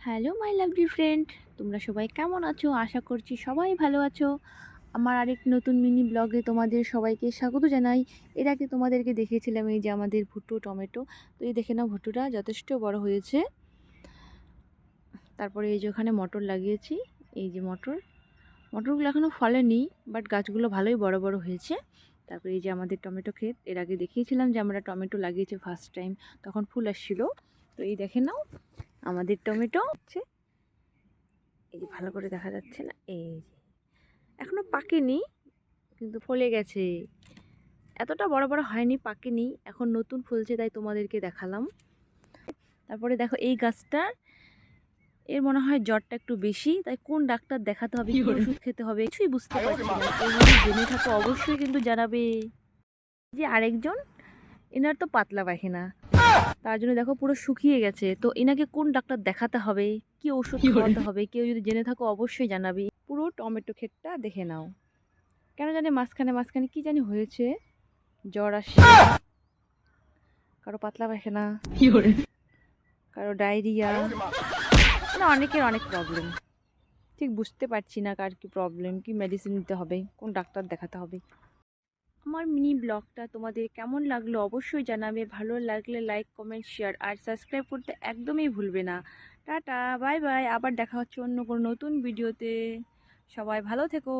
Hello my lovely friend, তোমরা সবাই কেমন আছো? আশা করছি সবাই ভালো আছো। আমার আরেক নতুন মিনি ব্লগে তোমাদের সবাইকে স্বাগত জানাই। এর আগে তোমাদেরকে দেখিয়েছিলাম এই যে আমাদের ভুট্টো টমেটো। তো এই দেখে নাও, ভুট্টোটা যথেষ্ট বড় হয়েছে। তারপরে এই যে ওখানে মটর লাগিয়েছি। এই যে মটরগুলো এখনও ফলেনি, বাট গাছগুলো ভালোই বড় বড় হয়েছে। তারপরে এই যে আমাদের টমেটো ক্ষেত, এর আগে দেখিয়েছিলাম যে আমরা টমেটো লাগিয়েছি ফার্স্ট টাইম, তখন ফুল আসছিল। তো এই দেখে নাও আমাদের টমেটো হচ্ছে। এই যে ভালো করে দেখা যাচ্ছে না, এই যে এখনো পাকেনি কিন্তু ফলে গেছে। এতটা বড় বড় হয়নি, পাকেনি, এখন নতুন ফুলছে, তাই তোমাদেরকে দেখালাম। তারপরে দেখো এই গাছটার, এর মনে হয় জ্বরটা একটু বেশি, তাই কোন ডাক্তার দেখাতে হবে, কি ওষুধ খেতে হবে কিছুই বুঝতে পারছি না। কেউ যদি জেনে থাকো অবশ্যই কিন্তু জানাবে। যে আরেকজন, এনার তো পাতলা পায়খানা, তার জন্য দেখো পুরো শুকিয়ে গেছে। তো এনাকে কোন ডাক্তার দেখাতে হবে, কি ওষুধ খাওয়াতে হবে, কেউ যদি জেনে থাকো অবশ্যই জানাবে। পুরো টমেটো ক্ষেতটা দেখে নাও। কেন জানি মাঝখানে মাঝখানে কি জানি হয়েছে, জ্বর আসছে, কারো পাতলা পায়খানা, কারো ডায়রিয়া, মানে অনেকের অনেক প্রবলেম। ঠিক বুঝতে পারছি না কার কি প্রবলেম, কি মেডিসিন নিতে হবে, কোন ডাক্তার দেখাতে হবে। আমার মিনি ব্লগটা তোমাদের কেমন লাগলো অবশ্যই জানাবে। ভালো লাগলে লাইক, কমেন্ট, শেয়ার আর সাবস্ক্রাইব করতে একদমই ভুলবে না। টাটা, বাই বাই, আবার দেখা হচ্ছে অন্য কোনো নতুন ভিডিওতে। সবাই ভালো থেকো।